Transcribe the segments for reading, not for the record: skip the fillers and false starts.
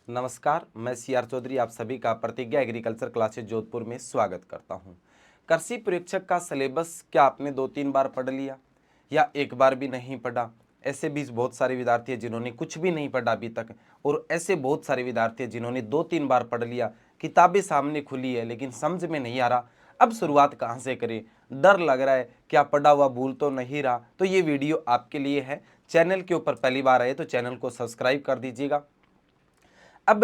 नमस्कार, मैं सीआर चौधरी आप सभी का प्रतिज्ञा एग्रीकल्चर क्लासेज जोधपुर में स्वागत करता हूं। कृषि परीक्षक का सिलेबस क्या आपने 2-3 बार पढ़ लिया या एक बार भी नहीं पढ़ा? ऐसे भी बहुत सारे विद्यार्थी हैं जिन्होंने कुछ भी नहीं पढ़ा अभी तक, और ऐसे बहुत सारे विद्यार्थी हैं जिन्होंने 2-3 बार पढ़ लिया, किताबें सामने खुली है लेकिन समझ में नहीं आ रहा अब शुरुआत कहाँ से करें, डर लग रहा है क्या पढ़ा हुआ भूल तो नहीं रहा। तो ये वीडियो आपके लिए है। चैनल के ऊपर पहली बार आए तो चैनल को सब्सक्राइब कर दीजिएगा। अब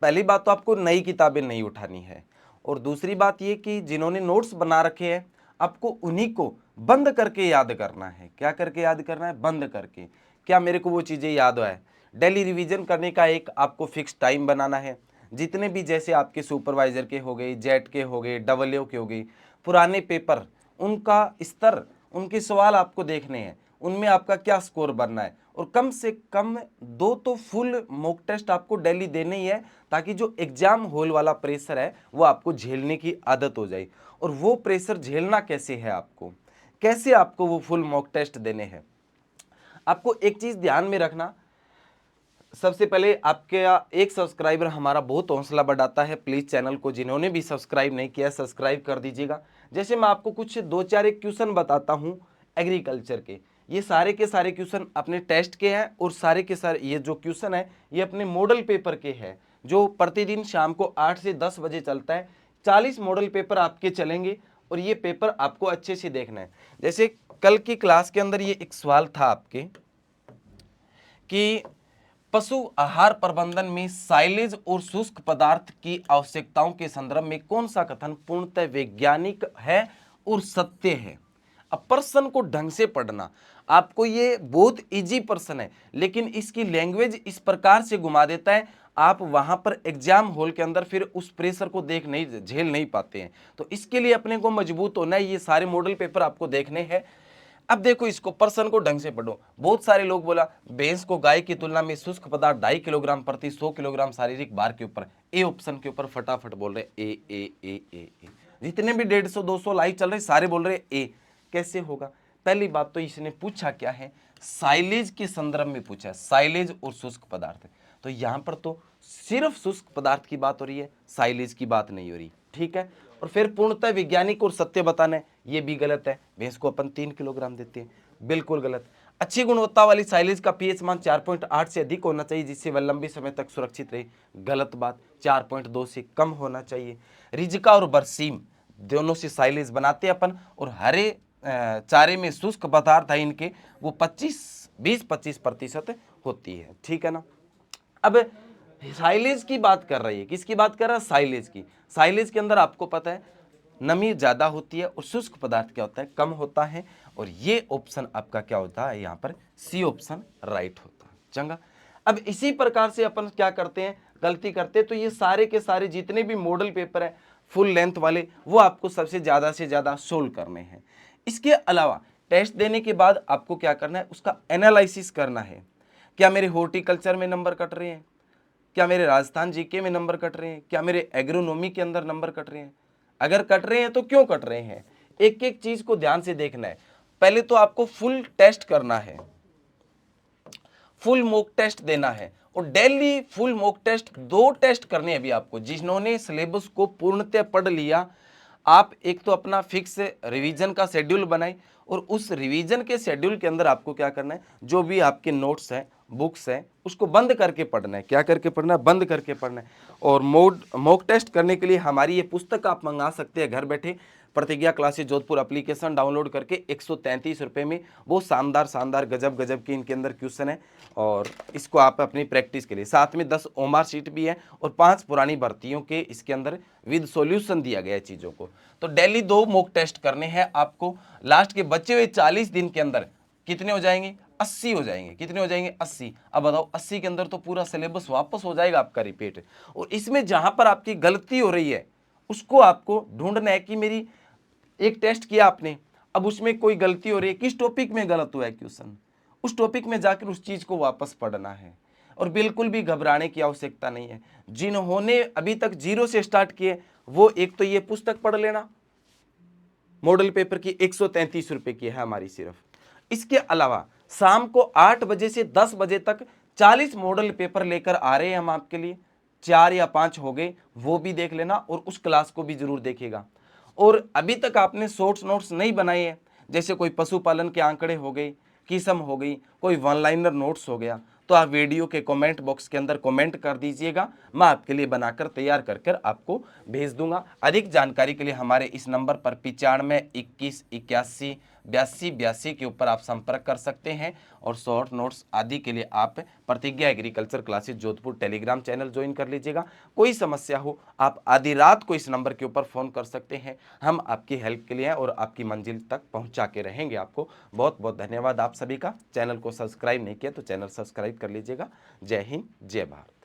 पहली बात तो आपको नई किताबें नहीं उठानी है, और दूसरी बात ये कि जिन्होंने नोट्स बना रखे हैं आपको उन्हीं को बंद करके याद करना है। क्या करके याद करना है? बंद करके। क्या मेरे को वो चीज़ें याद है? डेली रिवीजन करने का एक आपको फिक्स टाइम बनाना है। जितने भी जैसे आपके सुपरवाइजर के हो गए, जेट के हो गए, डबल के हो गए, पुराने पेपर, उनका स्तर, उनके सवाल आपको देखने हैं, उनमें आपका क्या स्कोर बनना है, और कम से कम 2 तो फुल मॉक टेस्ट आपको डेली देने ही है, ताकि जो एग्जाम हॉल वाला प्रेशर है वो आपको झेलने की आदत हो जाए। और वो प्रेशर झेलना कैसे है, आपको कैसे आपको वो फुल मॉक टेस्ट देने हैं। आपको एक चीज ध्यान में रखना, सबसे पहले आपके एक सब्सक्राइबर हमारा बहुत हौसला बढ़ाता है। प्लीज चैनल को जिन्होंने भी सब्सक्राइब नहीं किया सब्सक्राइब कर दीजिएगा। जैसे मैं आपको कुछ 2-4 एक क्वेश्चन बताता हूं एग्रीकल्चर के, ये सारे के सारे क्वेश्चन अपने टेस्ट के हैं, और सारे के सारे ये जो क्वेश्चन है ये अपने मॉडल पेपर के हैं, जो प्रतिदिन शाम को 8 से 10 बजे चलता है। 40 मॉडल पेपर आपके चलेंगे, और ये पेपर आपको अच्छे से देखना है। जैसे कल की क्लास के अंदर ये एक सवाल था आपके कि पशु आहार प्रबंधन में साइलेज और शुष्क पदार्थ की आवश्यकताओं के संदर्भ में कौन सा कथन पूर्णतः वैज्ञानिक है और सत्य है। अब प्रश्न को ढंग से पढ़ना, आपको ये बहुत इजी प्रश्न है, लेकिन इसकी लैंग्वेज इस प्रकार से घुमा देता है, आप वहां पर एग्जाम हॉल के अंदर फिर उस प्रेशर को देख नहीं झेल नहीं पाते हैं। तो इसके लिए अपने को मजबूत होना है, ये सारे मॉडल पेपर आपको देखने हैं। अब देखो, इसको प्रश्न को ढंग से पढ़ो। बहुत सारे लोग बोला भैंस को गाय की तुलना में शुष्क पदार्थ 2.5 किलोग्राम प्रति 100 किलोग्राम शारीरिक भार के ऊपर, ए ऑप्शन के ऊपर फटाफट बोल रहे ए। जितने भी 150-200 लाइव चल रहे सारे बोल रहे ए। कैसे होगा? पहली बात तो इसने पूछा क्या है, साइलेज के संदर्भ में पूछा है, साइलेज और शुष्क पदार्थ। तो यहां पर तो सिर्फ शुष्क पदार्थ की बात हो रही है, साइलेज की बात नहीं हो रही, ठीक है। और फिर पूर्णतः वैज्ञानिक और सत्य बताना है, ये भी गलत है। भैंस को अपन 3 किलोग्राम देते हैं, बिल्कुल गलत। अच्छी गुणवत्ता वाली साइलेज का पीएच मान 4.8 से अधिक होना चाहिए, जिससे वह लंबे समय तक सुरक्षित रहे, गलत बात। 4.2 से कम होना चाहिए। रिजिका और बरसीम दोनों से साइलेज बनाते हैं अपन, और हरे चारे में शुष्क पदार्थ है इनके, वो 20-25% होती है, ठीक है ना। अब साइलेज की बात कर रही है, किसकी बात कर रहा है? साइलेज की। साइलेज के अंदर आपको पता है नमी ज्यादा होती है, और शुष्क पदार्थ क्या होता है? कम होता है। और ये ऑप्शन आपका क्या होता है? यहाँ पर सी ऑप्शन राइट होता है। चंगा, अब इसी प्रकार से अपन क्या करते हैं, गलती करते हैं, तो ये सारे के सारे जितने भी मॉडल पेपर है फुल लेंथ वाले, वो आपको सबसे ज्यादा से ज्यादा सोल्व करने हैं। इसके अलावा टेस्ट देने के बाद आपको क्या करना है, उसका एनालिसिस करना है। क्या मेरे हॉर्टिकल्चर में नंबर कट रहे हैं? क्या मेरे राजस्थान जीके में नंबर कट रहे हैं? क्या मेरे एग्रोनॉमी के अंदर नंबर कट रहे हैं? अगर कट रहे हैं तो क्यों कट रहे हैं? एक एक चीज को ध्यान से देखना है। पहले तो आपको फुल टेस्ट करना है, फुल मॉक टेस्ट देना है, और daily full mock test 2 test करने हैं अभी आपको। जिन्होंने सिलेबस को पूर्णतः पढ़ लिया, आप एक तो अपना फिक्स रिवीजन का शेड्यूल बनाएं, और उस रिवीजन के शेड्यूल के अंदर आपको क्या करना है, जो भी आपके नोट्स हैं, बुक्स हैं, उसको बंद करके पढ़ना है। क्या करके पढ़ना है? बंद करके पढ़ना है। और मॉक टेस्ट करने के लिए हमारी ये पुस्तक आप मंगा सकते हैं घर बैठे, प्रतिज्ञा क्लासेस जोधपुर एप्लीकेशन डाउनलोड करके 133 रुपये में। वो शानदार शानदार गजब गजब के इनके अंदर क्वेश्चन है, और इसको आप अपनी प्रैक्टिस के लिए, साथ में 10 ओमार शीट भी है, और 5 पुरानी भर्तियों के इसके अंदर विद सॉल्यूशन दिया गया है चीज़ों को। तो डेली 2 मॉक टेस्ट करने हैं आपको। लास्ट के बचे हुए 40 दिन के अंदर कितने हो जाएंगे? 80 हो जाएंगे। कितने हो जाएंगे? 80। अब बताओ, 80 के अंदर तो पूरा सिलेबस वापस हो जाएगा आपका रिपीट। और इसमें जहां पर आपकी गलती हो रही है उसको आपको ढूंढना है कि मेरी एक टेस्ट किया आपने, अब उसमें कोई गलती हो रही है, किस टॉपिक में गलत हुआ है क्वेश्चन, उस टॉपिक में जाकर उस चीज को वापस पढ़ना है। और बिल्कुल भी घबराने की आवश्यकता नहीं है। जिन्होंने अभी तक 0 से स्टार्ट किए, वो एक तो ये पुस्तक पढ़ लेना, मॉडल पेपर की 133 रुपए की है हमारी सिर्फ। इसके अलावा शाम को 8 बजे से 10 बजे तक 40 मॉडल पेपर लेकर आ रहे हैं हम आपके लिए, 4 या 5 हो गए वो भी देख लेना और उस क्लास को भी जरूर देखिएगा। और अभी तक आपने शॉर्ट्स नोट्स नहीं बनाए हैं, जैसे कोई पशुपालन के आंकड़े हो गए, किस्म हो गई, कोई वन लाइनर नोट्स हो गया, तो आप वीडियो के कमेंट बॉक्स के अंदर कमेंट कर दीजिएगा, मैं आपके लिए बनाकर तैयार कर आपको भेज दूंगा। अधिक जानकारी के लिए हमारे इस नंबर पर 95 21 81 82 82 के ऊपर आप संपर्क कर सकते हैं। और शॉर्ट नोट्स आदि के लिए आप प्रतिज्ञा agriculture classes Jodhpur Telegram channel join कर लीजिएगा। कोई समस्या हो आप आधी रात को इस नंबर के ऊपर फ़ोन कर सकते हैं, हम आपकी हेल्प के लिए हैं और आपकी मंजिल तक पहुंचा के रहेंगे। आपको बहुत बहुत धन्यवाद आप सभी का। चैनल को सब्सक्राइब नहीं किया तो चैनल सब्सक्राइब कर लीजिएगा। जय हिंद, जय भारत।